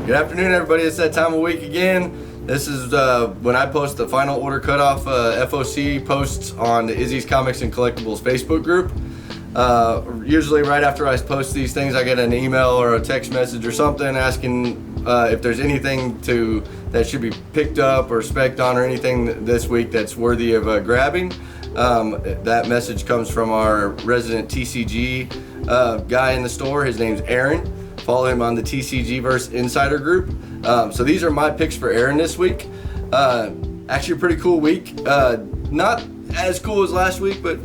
Good afternoon, everybody. It's that time of week again. This is when I post the final order cutoff FOC posts on the Izzy's Comics and Collectibles Facebook group. Usually right after I post these things, I get an email or a text message or something asking if there's anything that should be picked up or spec'd on or anything this week that's worthy of grabbing. That message comes from our resident TCG guy in the store. His name's Aaron. Follow him on the TCGverse Insider group. So these are my picks for Aaron this week. Actually a pretty cool week. Not as cool as last week, but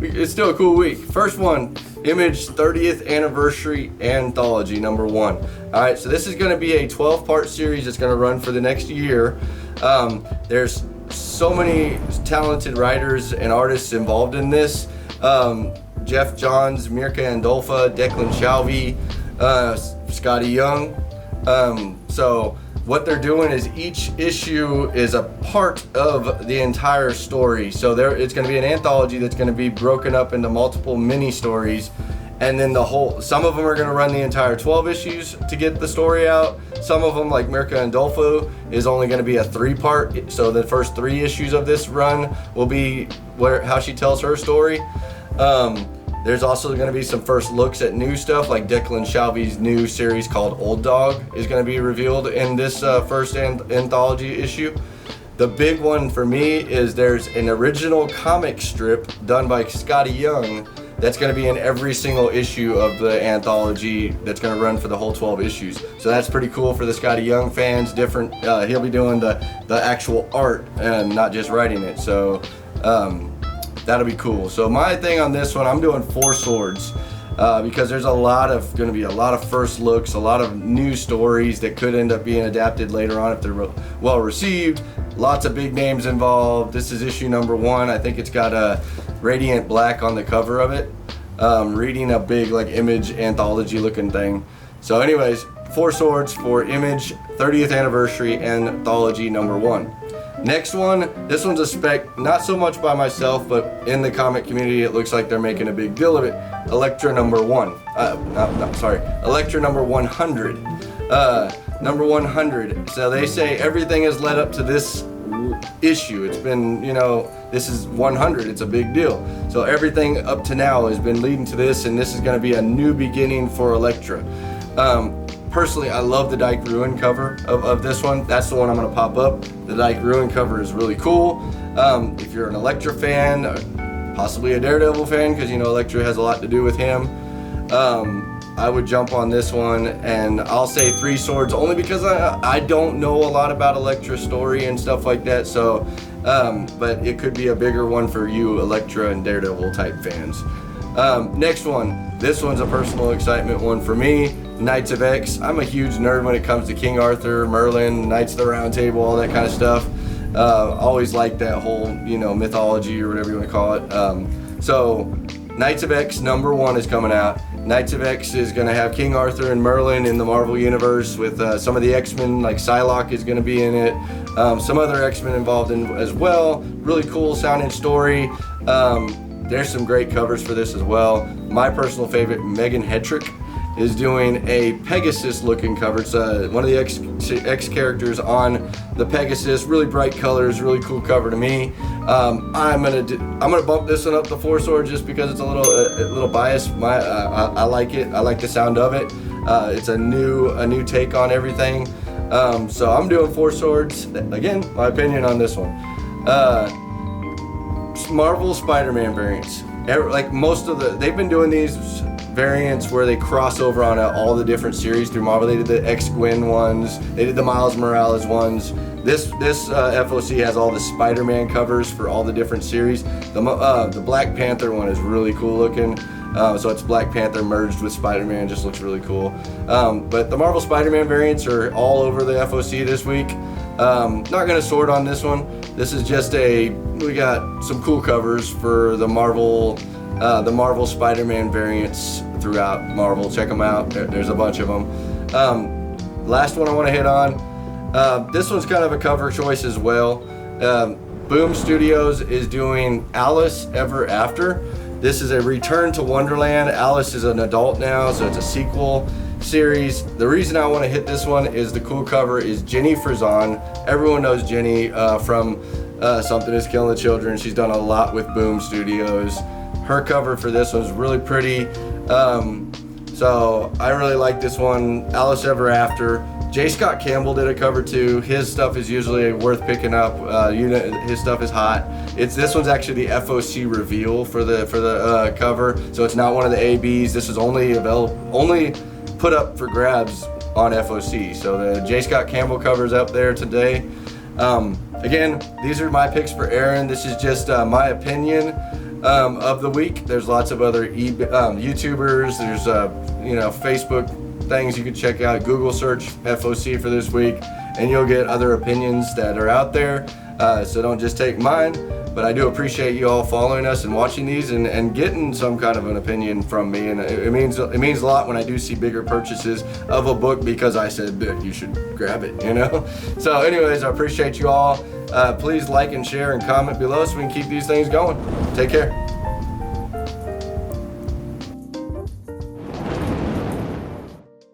it's still a cool week. First one, Image 30th Anniversary Anthology #1. All right, so this is going to be a 12-part series that's going to run for the next year. There's so many talented writers and artists involved in this. Jeff Johns, Mirka Andolfa, Declan Shalvey, Scotty Young. So what they're doing is each issue is a part of the entire story. So it's going to be an anthology that's going to be broken up into multiple mini stories, and then some of them are going to run the entire 12 issues to get the story out. Some of them, like Mirka Andolfo, is only going to be a 3-part. So the first 3 issues of this run will be how she tells her story. There's also going to be some first looks at new stuff, like Declan Shalvey's new series called Old Dog is going to be revealed in this first anthology issue. The big one for me is there's an original comic strip done by Scotty Young that's going to be in every single issue of the anthology that's going to run for the whole 12 issues. So that's pretty cool for the Scotty Young fans. Different. He'll be doing the actual art and not just writing it. So that'll be cool. So my thing on this one, I'm doing 4 swords because there's going to be a lot of first looks, a lot of new stories that could end up being adapted later on if they're well received. Lots of big names involved. This is issue #1. I think it's got a radiant black on the cover of it. Reading a big like Image anthology looking thing. So anyways, 4 swords for Image 30th Anniversary Anthology #1. Next one, this one's a spec, not so much by myself, but in the comic community, it looks like they're making a big deal of it. Elektra #1. Elektra #100. #100. So they say everything has led up to this issue. It's been, this is 100. It's a big deal. So everything up to now has been leading to this, and this is going to be a new beginning for Elektra. Personally, I love the Dyke Ruin cover of this one. That's the one I'm going to pop up. The Dyke Ruin cover is really cool. If you're an Elektra fan, possibly a Daredevil fan, because Elektra has a lot to do with him, I would jump on this one, and I'll say 3 swords only because I don't know a lot about Elektra's story and stuff like that. So, but it could be a bigger one for you Elektra and Daredevil type fans. Next one. This one's a personal excitement one for me. Knights of X. I'm a huge nerd when it comes to King Arthur, Merlin, Knights of the Round Table, all that kind of stuff. Always like that whole, mythology or whatever you want to call it. So Knights of X #1 is coming out. Knights of X is going to have King Arthur and Merlin in the Marvel Universe with some of the X-Men, like Psylocke is going to be in it. Some other X-Men involved in as well. Really cool sounding story. There's some great covers for this as well. My personal favorite, Megan Hetrick, is doing a Pegasus looking cover. It's one of the X characters on the Pegasus. Really bright colors, really cool cover to me. I'm gonna bump this one up to 4 swords just because it's a little biased. I like it. I like the sound of it. It's a new take on everything. So I'm doing 4 swords. Again, my opinion on this one. Marvel Spider-Man variants. Like they've been doing these variants where they cross over on all the different series through Marvel. They did the X-Gwen ones. They did the Miles Morales ones. This FOC has all the Spider-Man covers for all the different series. The Black Panther one is really cool looking. So it's Black Panther merged with Spider-Man. Just looks really cool. But the Marvel Spider-Man variants are all over the FOC this week. Not gonna sort on this one. This is just we got some cool covers for the Marvel Spider-Man variants throughout Marvel. Check them out. There's a bunch of them. Last one I want to hit on. This one's kind of a cover choice as well. Boom Studios is doing Alice Ever After. This is a return to Wonderland. Alice is an adult now, so it's a sequel. series. The reason I want to hit this one is the cool cover is Jenny Frazon. Everyone knows Jenny from Something Is Killing the Children. She's done a lot with Boom Studios. Her cover for this was really pretty. So I really like this one. Alice Ever After. J. Scott Campbell did a cover too. His stuff is usually worth picking up. His stuff is hot. This one's actually the FOC reveal for the cover, so it's not one of the ABs. This is only put up for grabs on FOC. So the J. Scott Campbell cover is up there today. Again, these are my picks for Aaron. This is just my opinion of the week. There's lots of other YouTubers. There's Facebook things you can check out. Google search FOC for this week and you'll get other opinions that are out there, so don't just take mine. But I do appreciate you all following us and watching these and getting some kind of an opinion from me, and it means a lot when I do see bigger purchases of a book because I said that you should grab it, So anyways, I appreciate you all. Please like and share and comment below so we can keep these things going. Take care.